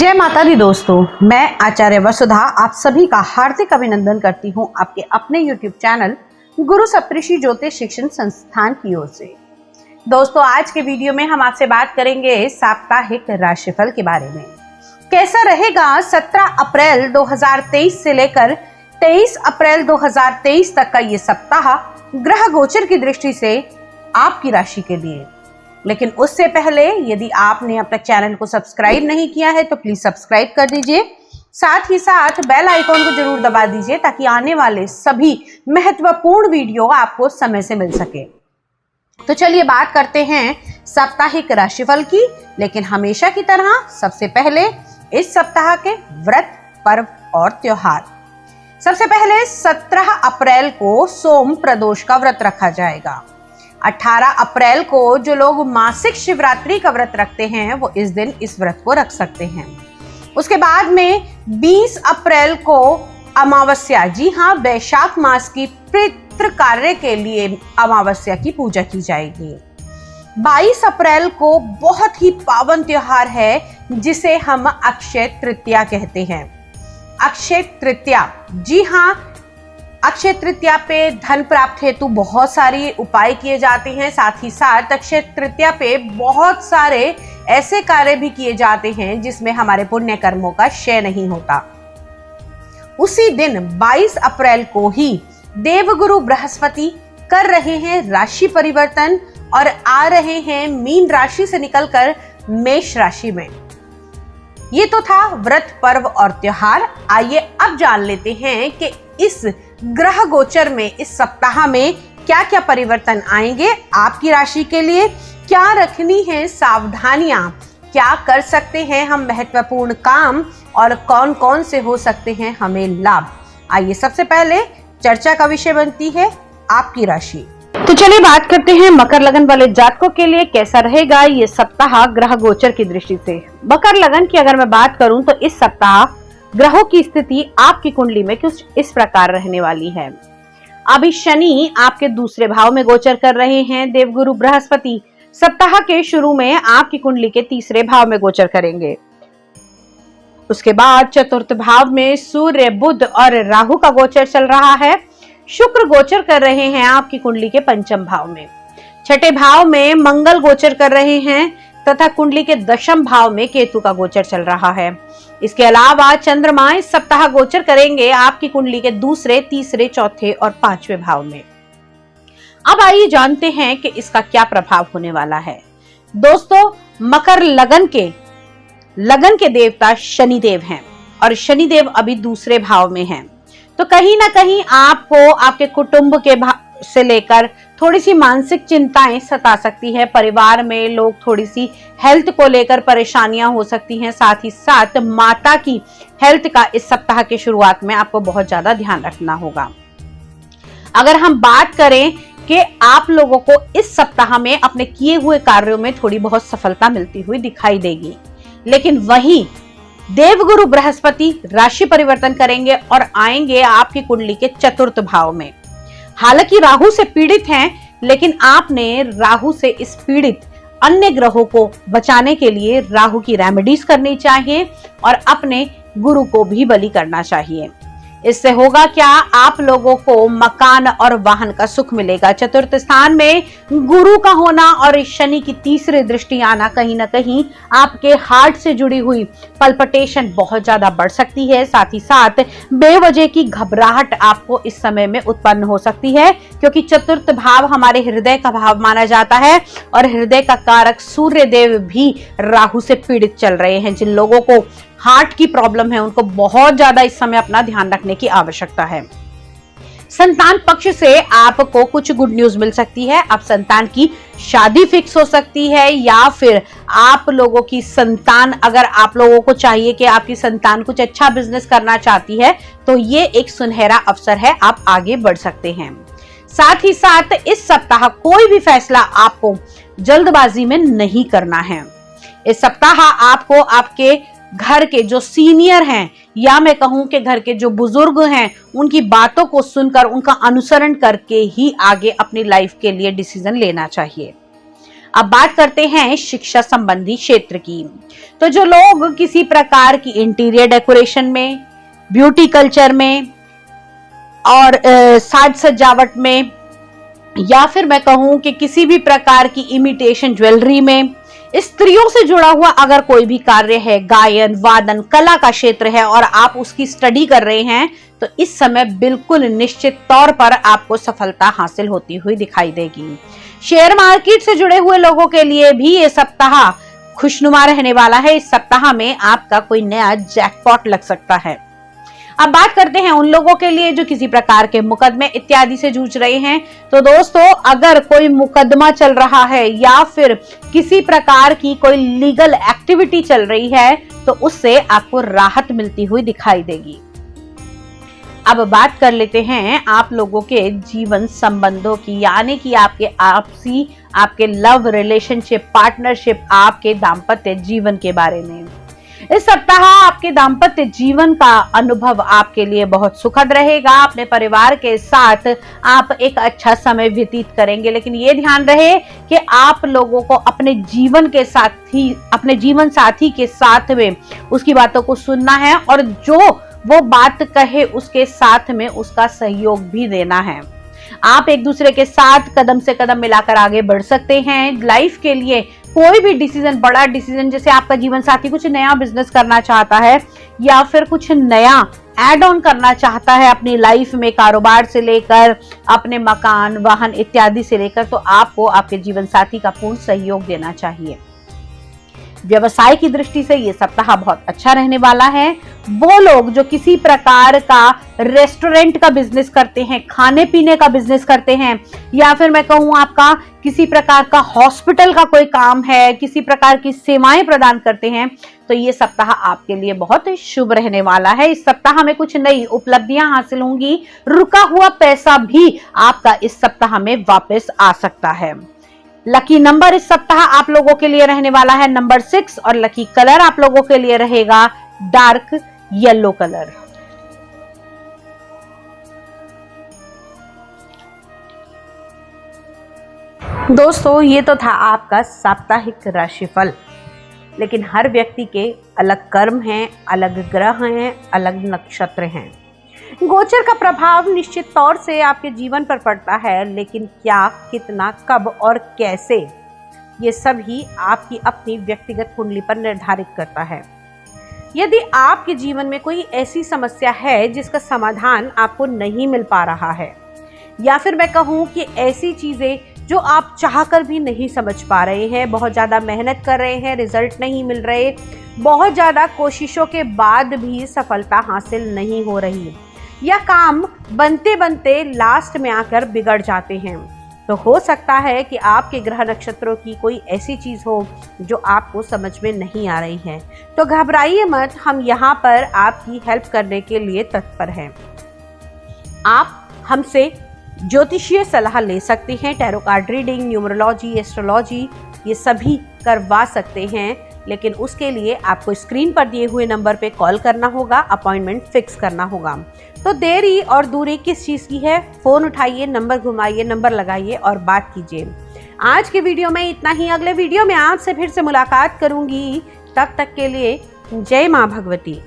जय माता दी दोस्तों, मैं आचार्य वसुधा आप सभी का हार्दिक अभिनंदन करती हूं आपके अपने YouTube चैनल गुरु सप्तऋषि ज्योतिष शिक्षण संस्थान की ओर से। दोस्तों, आज के वीडियो में हम आपसे बात करेंगे साप्ताहिक राशिफल के बारे में। कैसा रहेगा 17 अप्रैल 2023 से लेकर 23 अप्रैल 2023 तक का ये सप्ताह ग्रह गोचर की दृष्टि से आपकी राशि के लिए। लेकिन उससे पहले यदि आपने अब तक चैनल को सब्सक्राइब नहीं किया है तो प्लीज सब्सक्राइब कर दीजिए। साथ ही साथ बेल आइकॉन को जरूर दबा दीजिए ताकि आने वाले सभी महत्वपूर्ण वीडियो आपको समय से मिल सके। तो चलिए बात करते हैं साप्ताहिक राशिफल की। लेकिन हमेशा की तरह सबसे पहले इस सप्ताह के व्रत, पर्व और त्योहार। सबसे पहले 17 अप्रैल को सोम प्रदोष का व्रत रखा जाएगा। 18 अप्रैल को जो लोग मासिक शिवरात्रि का व्रत रखते हैं वो इस दिन इस व्रत को रख सकते हैं। उसके बाद में 20 अप्रैल को अमावस्या, जी हाँ, वैशाख मास की पितृ कार्य के लिए अमावस्या की पूजा की जाएगी। 22 अप्रैल को बहुत ही पावन त्योहार है जिसे हम अक्षय तृतीया कहते हैं। अक्षय तृतीया, जी हाँ, अक्षय तृतीया पे धन प्राप्त हेतु बहुत सारी उपाय किए जाते हैं। साथ ही साथ अक्षय तृतीया पे बहुत सारे ऐसे कार्य भी किए जाते हैं जिसमें हमारे पुण्य कर्मों का क्षय नहीं होता। उसी दिन 22 अप्रैल को ही देवगुरु बृहस्पति कर रहे हैं राशि परिवर्तन और आ रहे हैं मीन राशि से निकलकर मेष राशि में। ये तो था व्रत, पर्व और त्योहार। आइए अब जान लेते हैं कि इस ग्रह गोचर में इस सप्ताह में क्या क्या परिवर्तन आएंगे आपकी राशि के लिए, क्या रखनी है सावधानियां, क्या कर सकते हैं हम महत्वपूर्ण काम और कौन कौन से हो सकते हैं हमें लाभ। आइए सबसे पहले चर्चा का विषय बनती है आपकी राशि। तो चलिए बात करते हैं मकर लगन वाले जातकों के लिए कैसा रहेगा ये सप्ताह ग्रह गोचर की दृष्टि से। मकर लगन की अगर मैं बात करूं तो इस सप्ताह ग्रहों की स्थिति आपकी कुंडली में कुछ इस प्रकार रहने वाली है। अभी शनि आपके दूसरे भाव में गोचर कर रहे हैं। देवगुरु बृहस्पति सप्ताह के शुरू में आपकी कुंडली के तीसरे भाव में गोचर करेंगे। उसके बाद चतुर्थ भाव में सूर्य, बुध और राहु का गोचर चल रहा है। शुक्र गोचर कर रहे हैं आपकी कुंडली के पंचम भाव में। छठे भाव में मंगल गोचर कर रहे हैं तथा कुंडली के दशम भाव में केतु का गोचर चल रहा है। इसके अलावा चंद्रमा इस सप्ताह गोचर करेंगे आपकी कुंडली के दूसरे, तीसरे, चौथे और पांचवें भाव में। अब आइए जानते हैं कि इसका क्या प्रभाव होने वाला है। दोस्तों, मकर लगन के देवता शनिदेव हैं और शनिदेव अभी दूसरे भाव में हैं। तो कहीं ना कहीं आपको आपके कुटुंब के से लेकर थोड़ी सी मानसिक चिंताएं सता सकती है। परिवार में लोग थोड़ी सी हेल्थ को लेकर परेशानियां हो सकती हैं। साथ ही साथ माता की हेल्थ का इस सप्ताह के शुरुआत में आपको बहुत ज्यादा ध्यान रखना होगा। अगर हम बात करें कि आप लोगों को इस सप्ताह में अपने किए हुए कार्यों में थोड़ी बहुत सफलता मिलती हुई दिखाई देगी। लेकिन वहीं देवगुरु बृहस्पति राशि परिवर्तन करेंगे और आएंगे आपकी कुंडली के चतुर्थ भाव में। हालांकि राहु से पीड़ित हैं, लेकिन आपने राहु से इस पीड़ित अन्य ग्रहों को बचाने के लिए राहु की रेमेडीज करनी चाहिए और अपने गुरु को भी बलि करना चाहिए। इससे होगा क्या, आप लोगों को मकान और वाहन का सुख मिलेगा। चतुर्थ स्थान में गुरु का होना और शनि की तीसरी दृष्टि आना कहीं ना कहीं आपके हार्ट से जुड़ी हुई पल्पिटेशन बहुत ज्यादा बढ़ सकती है। साथ ही साथ बेवजह की घबराहट आपको इस समय में उत्पन्न हो सकती है, क्योंकि चतुर्थ भाव हमारे हृदय का भाव माना जाता है और हृदय का कारक सूर्य देव भी राहु से पीड़ित चल रहे हैं। जिन लोगों को हार्ट की प्रॉब्लम है उनको बहुत ज्यादा इस समय अपना ध्यान रखने की आवश्यकता है। संतान पक्ष से आपको कुछ गुड न्यूज मिल सकती है। अब संतान की शादी फिक्स हो सकती है या फिर आप लोगों की संतान, अगर आप लोगों को चाहिए कि आपकी संतान कुछ अच्छा बिजनेस करना चाहती है तो ये एक सुनहरा अवसर है, आप आगे बढ़ सकते हैं। साथ ही साथ इस सप्ताह कोई भी फैसला आपको जल्दबाजी में नहीं करना है। इस सप्ताह आपको आपके घर के जो सीनियर हैं या मैं कहूं कि घर के जो बुजुर्ग हैं उनकी बातों को सुनकर उनका अनुसरण करके ही आगे अपनी लाइफ के लिए डिसीजन लेना चाहिए। अब बात करते हैं शिक्षा संबंधी क्षेत्र की। तो जो लोग किसी प्रकार की इंटीरियर डेकोरेशन में, ब्यूटी कल्चर में और साज सजावट में, या फिर मैं कहूं कि किसी भी प्रकार की इमिटेशन ज्वेलरी में, स्त्रियों से जुड़ा हुआ अगर कोई भी कार्य है, गायन, वादन, कला का क्षेत्र है और आप उसकी स्टडी कर रहे हैं, तो इस समय बिल्कुल निश्चित तौर पर आपको सफलता हासिल होती हुई दिखाई देगी। शेयर मार्केट से जुड़े हुए लोगों के लिए भी ये सप्ताह खुशनुमा रहने वाला है। इस सप्ताह में आपका कोई नया जैकपॉट लग सकता है। अब बात करते हैं उन लोगों के लिए जो किसी प्रकार के मुकदमे इत्यादि से जूझ रहे हैं। तो दोस्तों, अगर कोई मुकदमा चल रहा है या फिर किसी प्रकार की कोई लीगल एक्टिविटी चल रही है, तो उससे आपको राहत मिलती हुई दिखाई देगी। अब बात कर लेते हैं आप लोगों के जीवन संबंधों की, यानी कि आपके आपसी, आपके लव रिलेशनशिप, पार्टनरशिप, आपके दाम्पत्य जीवन के बारे में। इस सप्ताह आपके दाम्पत्य जीवन का अनुभव आपके लिए बहुत सुखद रहेगा। अपने परिवार के साथ आप एक अच्छा समय व्यतीत करेंगे, लेकिन ये ध्यान रहे कि आप लोगों को अपने जीवन के साथ ही, अपने जीवन साथी के साथ में उसकी बातों को सुनना है और जो वो बात कहे उसके साथ में उसका सहयोग भी देना है। आप एक दूसरे के साथ कदम से कदम मिलाकर आगे बढ़ सकते हैं। लाइफ के लिए कोई भी डिसीजन, बड़ा डिसीजन, जैसे आपका जीवन साथी कुछ नया बिजनेस करना चाहता है या फिर कुछ नया ऐड ऑन करना चाहता है अपनी लाइफ में, कारोबार से लेकर अपने मकान, वाहन इत्यादि से लेकर, तो आपको आपके जीवन साथी का पूर्ण सहयोग देना चाहिए। व्यवसाय की दृष्टि से ये सप्ताह बहुत अच्छा रहने वाला है। वो लोग जो किसी प्रकार का रेस्टोरेंट का बिजनेस करते हैं, खाने पीने का बिजनेस करते हैं, या फिर मैं कहूँ आपका किसी प्रकार का हॉस्पिटल का कोई काम है, किसी प्रकार की सेवाएं प्रदान करते हैं, तो ये सप्ताह आपके लिए बहुत शुभ रहने वाला है। इस सप्ताह में कुछ नई उपलब्धियां हासिल होंगी। रुका हुआ पैसा भी आपका इस सप्ताह में वापस आ सकता है। लकी नंबर इस सप्ताह आप लोगों के लिए रहने वाला है नंबर 6 और लकी कलर आप लोगों के लिए रहेगा डार्क येलो कलर। दोस्तों, ये तो था आपका साप्ताहिक राशिफल, लेकिन हर व्यक्ति के अलग कर्म हैं, अलग ग्रह हैं, अलग नक्षत्र हैं। गोचर का प्रभाव निश्चित तौर से आपके जीवन पर पड़ता है, लेकिन क्या, कितना, कब और कैसे, ये सभी आपकी अपनी व्यक्तिगत कुंडली पर निर्धारित करता है। यदि आपके जीवन में कोई ऐसी समस्या है जिसका समाधान आपको नहीं मिल पा रहा है, या फिर मैं कहूँ कि ऐसी चीज़ें जो आप चाहकर भी नहीं समझ पा रहे हैं, बहुत ज़्यादा मेहनत कर रहे हैं, रिजल्ट नहीं मिल रहे, बहुत ज़्यादा कोशिशों के बाद भी सफलता हासिल नहीं हो रही, या काम बनते बनते लास्ट में आकर बिगड़ जाते हैं, तो हो सकता है कि आपके ग्रह नक्षत्रों की कोई ऐसी चीज़ हो जो आपको समझ में नहीं आ रही है। तो घबराइए मत, हम यहाँ पर आपकी हेल्प करने के लिए तत्पर हैं। आप हमसे ज्योतिषीय सलाह ले सकते हैं, tarot card reading, numerology, astrology, ये सभी करवा सकते हैं, लेकिन उसके लिए आपको स्क्रीन पर दिए हुए नंबर पे कॉल करना होगा, अपॉइंटमेंट फिक्स करना होगा। तो देरी और दूरी किस चीज़ की है? फ़ोन उठाइए, नंबर घुमाइए, नंबर लगाइए और बात कीजिए। आज के वीडियो में इतना ही। अगले वीडियो में आपसे फिर से मुलाकात करूंगी। तब तक के लिए जय माँ भगवती।